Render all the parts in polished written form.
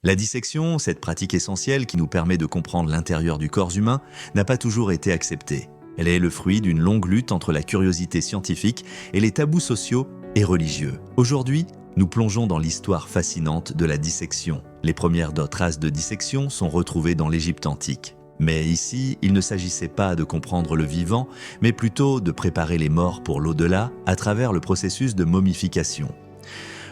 La dissection, cette pratique essentielle qui nous permet de comprendre l'intérieur du corps humain, n'a pas toujours été acceptée. Elle est le fruit d'une longue lutte entre la curiosité scientifique et les tabous sociaux et religieux. Aujourd'hui, nous plongeons dans l'histoire fascinante de la dissection. Les premières traces de dissection sont retrouvées dans l'Égypte antique. Mais ici, il ne s'agissait pas de comprendre le vivant, mais plutôt de préparer les morts pour l'au-delà à travers le processus de momification.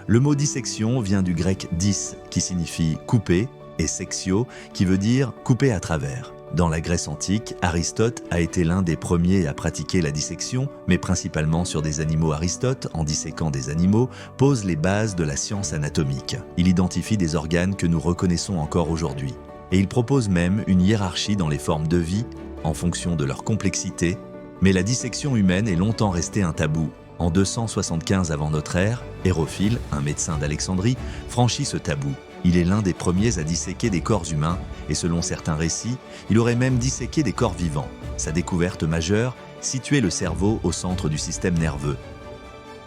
Le mot dissection vient du grec dis, qui signifie couper, et sexio, qui veut dire couper à travers. Dans la Grèce antique, Aristote a été l'un des premiers à pratiquer la dissection, mais principalement sur des animaux. Aristote, en disséquant des animaux, pose les bases de la science anatomique. Il identifie des organes que nous reconnaissons encore aujourd'hui. Et il propose même une hiérarchie dans les formes de vie, en fonction de leur complexité. Mais la dissection humaine est longtemps restée un tabou. En 275 avant notre ère, Hérophile, un médecin d'Alexandrie, franchit ce tabou. Il est l'un des premiers à disséquer des corps humains, et selon certains récits, il aurait même disséqué des corps vivants. Sa découverte majeure situait le cerveau au centre du système nerveux.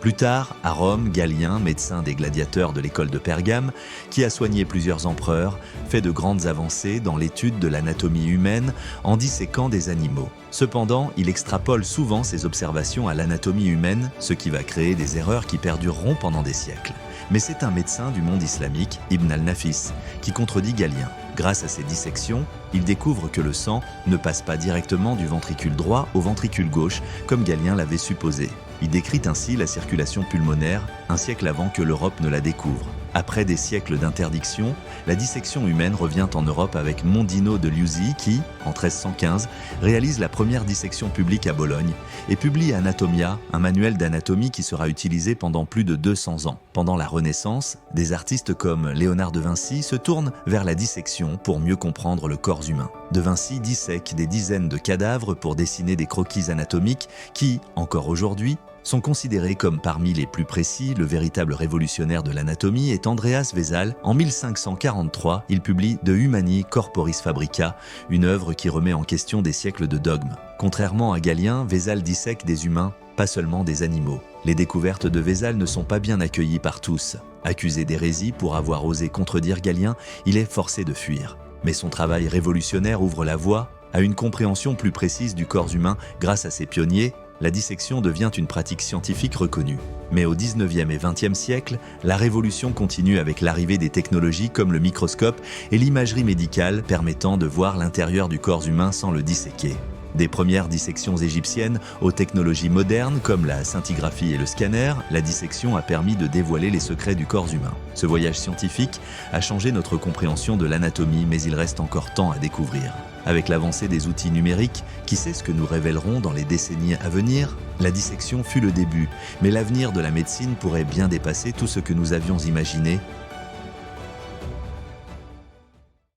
Plus tard, à Rome, Galien, médecin des gladiateurs de l'école de Pergame, qui a soigné plusieurs empereurs, fait de grandes avancées dans l'étude de l'anatomie humaine en disséquant des animaux. Cependant, il extrapole souvent ses observations à l'anatomie humaine, ce qui va créer des erreurs qui perdureront pendant des siècles. Mais c'est un médecin du monde islamique, Ibn al-Nafis, qui contredit Galien. Grâce à ses dissections, il découvre que le sang ne passe pas directement du ventricule droit au ventricule gauche, comme Galien l'avait supposé. Il décrit ainsi la circulation pulmonaire, un siècle avant que l'Europe ne la découvre. Après des siècles d'interdiction, la dissection humaine revient en Europe avec Mondino de Liuzzi qui, en 1315, réalise la première dissection publique à Bologne et publie Anatomia, un manuel d'anatomie qui sera utilisé pendant plus de 200 ans. Pendant la Renaissance, des artistes comme Léonard de Vinci se tournent vers la dissection pour mieux comprendre le corps humain. De Vinci dissèque des dizaines de cadavres pour dessiner des croquis anatomiques qui, encore aujourd'hui, sont considérés comme parmi les plus précis. Le véritable révolutionnaire de l'anatomie est Andreas Vesal. En 1543, il publie De Humani Corporis Fabrica, une œuvre qui remet en question des siècles de dogmes. Contrairement à Galien, Vesal dissèque des humains, pas seulement des animaux. Les découvertes de Vesal ne sont pas bien accueillies par tous. Accusé d'hérésie pour avoir osé contredire Galien, il est forcé de fuir. Mais son travail révolutionnaire ouvre la voie à une compréhension plus précise du corps humain. Grâce à ses pionniers, la dissection devient une pratique scientifique reconnue. Mais au 19e et 20e siècle, la révolution continue avec l'arrivée des technologies comme le microscope et l'imagerie médicale permettant de voir l'intérieur du corps humain sans le disséquer. Des premières dissections égyptiennes aux technologies modernes comme la scintigraphie et le scanner, la dissection a permis de dévoiler les secrets du corps humain. Ce voyage scientifique a changé notre compréhension de l'anatomie, mais il reste encore tant à découvrir. Avec l'avancée des outils numériques, qui sait ce que nous révélerons dans les décennies à venir? La dissection fut le début, mais l'avenir de la médecine pourrait bien dépasser tout ce que nous avions imaginé.